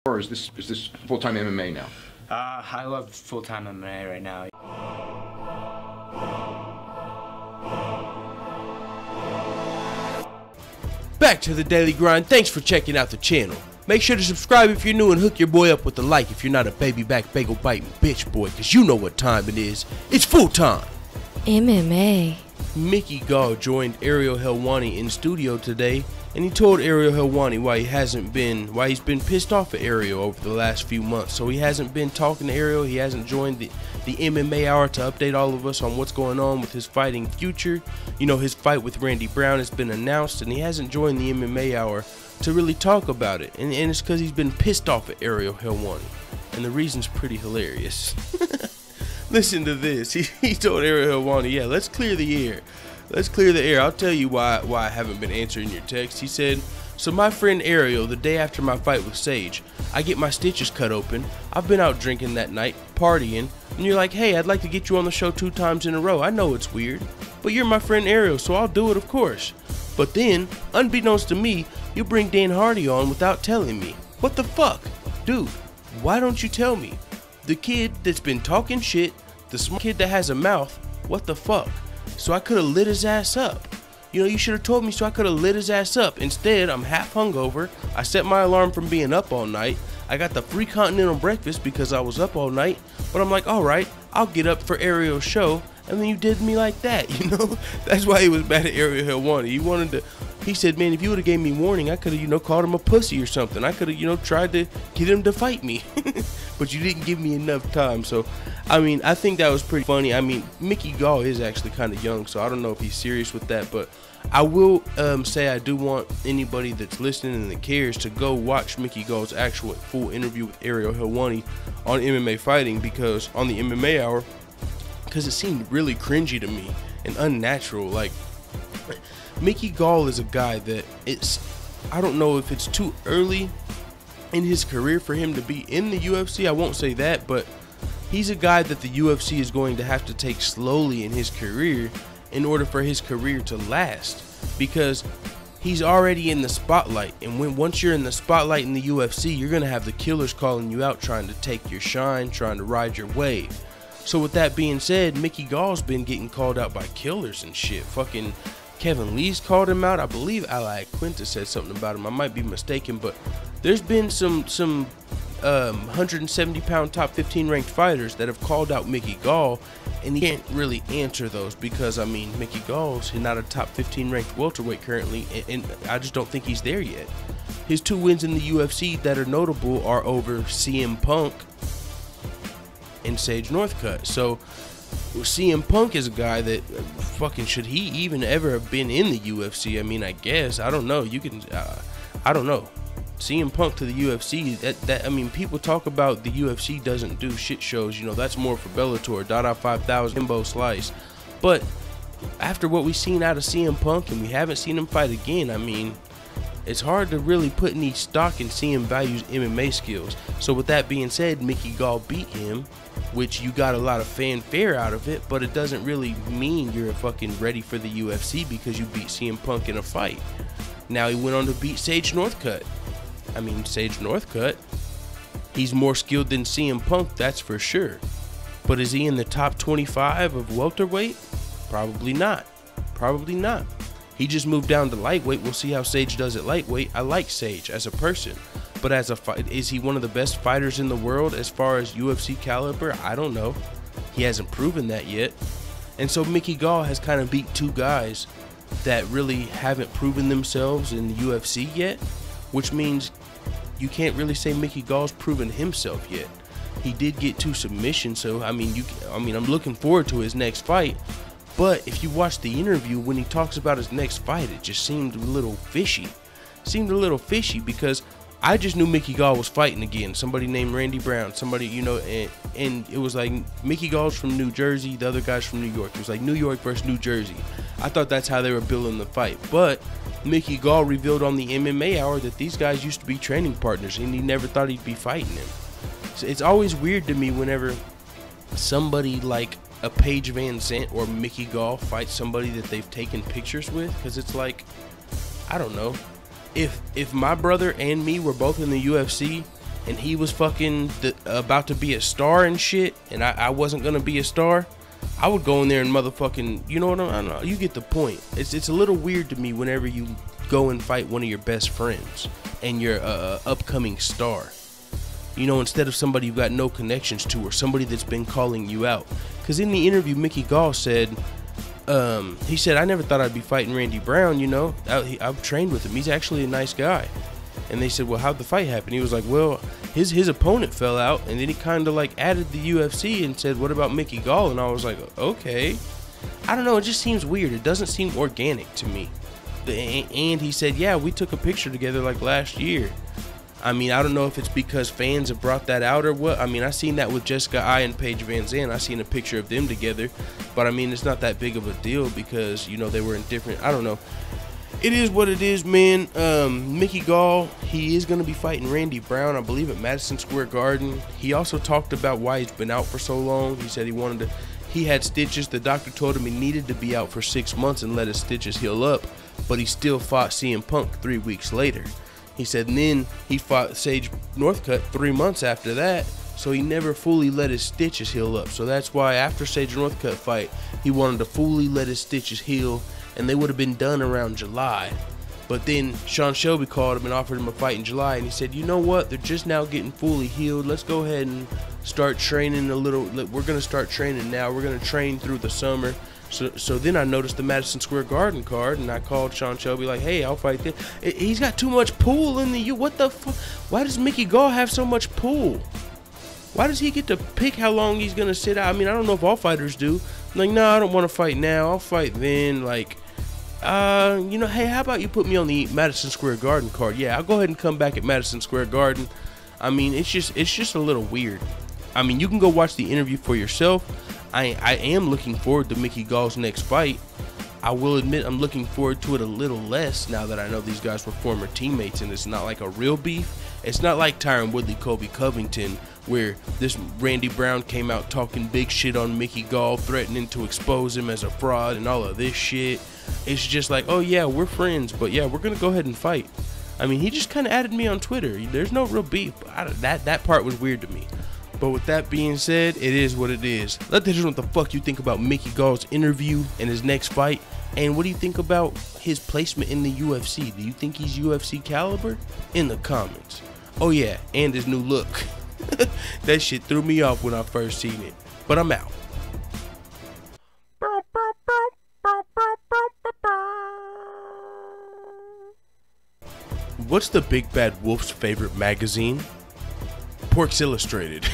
Or is this full-time MMA now? I love full-time MMA right now. Back to the daily grind. Thanks for checking out the channel. Make sure to subscribe if you're new and hook your boy up with a like if you're not a baby back bagel biting bitch boy, cause you know what time it is. It's full time. MMA. Mickey Gall joined Ariel Helwani in studio today, and he told Ariel Helwani why he's been pissed off at Ariel over the last few months. So he hasn't been talking to Ariel. He hasn't joined the MMA Hour to update all of us on what's going on with his fighting future. You know, his fight with Randy Brown has been announced, and he hasn't joined the MMA Hour to really talk about it. And it's because he's been pissed off at Ariel Helwani, and the reason's pretty hilarious. Listen to this. He told Ariel Helwani, yeah, let's clear the air. Let's clear the air. I'll tell you why I haven't been answering your text. He said, so my friend Ariel, the day after my fight with Sage, I get my stitches cut open. I've been out drinking that night, partying, and you're like, hey, I'd like to get you on the show 2 times in a row. I know it's weird, but you're my friend Ariel, so I'll do it, of course. But then, unbeknownst to me, you bring Dan Hardy on without telling me. What the fuck? Dude, why don't you tell me? The kid that's been talking shit, the smart kid that has a mouth, what the fuck? So I could have lit his ass up. You know, you should have told me so I could have lit his ass up. Instead, I'm half hungover. I set my alarm from being up all night. I got the free continental breakfast because I was up all night. But I'm like, alright, I'll get up for Ariel's show. And then you did me like that, you know? That's why he was mad at Ariel Helwani. He said, man, if you would have gave me warning, I could have, you know, called him a pussy or something. I could have, you know, tried to get him to fight me. But you didn't give me enough time. So, I mean, I think that was pretty funny. I mean, Mickey Gall is actually kind of young, so I don't know if he's serious with that. But I will say I do want anybody that's listening and that cares to go watch Mickey Gall's actual full interview with Ariel Helwani on MMA Fighting, because on the MMA Hour, because it seemed really cringy to me and unnatural. Like, Mickey Gall is a guy that I don't know if it's too early in his career for him to be in the UFC. I won't say that, but he's a guy that the UFC is going to have to take slowly in his career in order for his career to last, because he's already in the spotlight. And once you're in the spotlight in the UFC, you're going to have the killers calling you out, trying to take your shine, trying to ride your wave. So with that being said, Mickey Gall's been getting called out by killers and shit. Fucking Kevin Lee's called him out. I believe Ali Quinta said something about him. I might be mistaken, but there's been some 170-pound top 15 ranked fighters that have called out Mickey Gall, and he can't really answer those because, I mean, Mickey Gall's not a top 15 ranked welterweight currently, and I just don't think he's there yet. His 2 wins in the UFC that are notable are over CM Punk and Sage Northcutt. So CM Punk is a guy that fucking, should he even ever have been in the UFC? I mean, I guess, I don't know. You can, I don't know. CM Punk to the UFC, that I mean, people talk about the UFC doesn't do shit shows, you know, that's more for Bellator, Dada 5000, Kimbo Slice. But after what we've seen out of CM Punk, and we haven't seen him fight again, I mean, it's hard to really put any stock in CM Value's MMA skills. So with that being said, Mickey Gall beat him, which you got a lot of fanfare out of it, but it doesn't really mean you're fucking ready for the UFC because you beat CM Punk in a fight. Now he went on to beat Sage Northcutt. I mean, Sage Northcutt, he's more skilled than CM Punk, that's for sure. But is he in the top 25 of welterweight? Probably not. Probably not. He just moved down to lightweight. We'll see how Sage does at lightweight. I like Sage as a person, but as a fight, is he one of the best fighters in the world as far as UFC caliber? I don't know. He hasn't proven that yet. And so Mickey Gall has kind of beat 2 guys that really haven't proven themselves in the UFC yet, which means you can't really say Mickey Gall's proven himself yet. He did get 2 submissions, so I mean, I'm looking forward to his next fight. But if you watch the interview, when he talks about his next fight, it just seemed a little fishy. Because I just knew Mickey Gall was fighting again. Somebody named Randy Brown, somebody, you know, and it was like Mickey Gall's from New Jersey, the other guy's from New York. It was like New York versus New Jersey. I thought that's how they were building the fight. But Mickey Gall revealed on the MMA Hour that these guys used to be training partners, and he never thought he'd be fighting him. So it's always weird to me whenever somebody like a Paige Van Zandt or Mickey Gall fights somebody that they've taken pictures with, because it's like, I don't know, if my brother and me were both in the UFC and he was fucking about to be a star and shit, and I wasn't gonna be a star, I would go in there and motherfucking, you know what I know, you get the point. It's a little weird to me whenever you go and fight one of your best friends and you're a upcoming star. You know, instead of somebody you've got no connections to or somebody that's been calling you out. Because in the interview, Mickey Gall said, he said, I never thought I'd be fighting Randy Brown, you know. I've trained with him. He's actually a nice guy. And they said, well, how'd the fight happen? He was like, well, his opponent fell out, and then he kind of like added the UFC and said, what about Mickey Gall? And I was like, okay. I don't know, it just seems weird. It doesn't seem organic to me. And he said, yeah, we took a picture together like last year. I mean, I don't know if it's because fans have brought that out or what. I mean, I seen that with Jessica I and Paige Van Zandt. I seen a picture of them together. But I mean, it's not that big of a deal because, you know, they were in different, I don't know. It is what it is, man. Mickey Gall, he is going to be fighting Randy Brown, I believe, at Madison Square Garden. He also talked about why he's been out for so long. He said he had stitches. The doctor told him he needed to be out for 6 months and let his stitches heal up. But he still fought CM Punk 3 weeks later. He said, and then he fought Sage Northcutt 3 months after that, so he never fully let his stitches heal up. So that's why after Sage Northcutt fight, he wanted to fully let his stitches heal, and they would have been done around July. But then Sean Shelby called him and offered him a fight in July, and he said, you know what, they're just now getting fully healed. Let's go ahead and start training a little. We're going to start training now. We're going to train through the summer. So then I noticed the Madison Square Garden card, and I called Sean Shelby like, hey, I'll fight this. He's got too much pull in the what the fuck? Why does Mickey Gall have so much pull? Why does he get to pick how long he's going to sit out? I mean, I don't know if all fighters do. I'm like, no, I don't want to fight now. I'll fight then. Like, you know, hey, how about you put me on the Madison Square Garden card? Yeah, I'll go ahead and come back at Madison Square Garden. I mean, it's just a little weird. I mean, you can go watch the interview for yourself. I am looking forward to Mickey Gall's next fight. I will admit I'm looking forward to it a little less now that I know these guys were former teammates and it's not like a real beef. It's not like Tyron Woodley, Kobe Covington, where this Randy Brown came out talking big shit on Mickey Gall, threatening to expose him as a fraud and all of this shit. It's just like, oh yeah, we're friends, but yeah, we're going to go ahead and fight. I mean, he just kind of added me on Twitter. There's no real beef. That part was weird to me. But with that being said, it is what it is. Let us know what the fuck you think about Mickey Gall's interview and his next fight. And what do you think about his placement in the UFC? Do you think he's UFC caliber? In the comments. Oh yeah, and his new look. That shit threw me off when I first seen it. But I'm out. What's the Big Bad Wolf's favorite magazine? Porks Illustrated.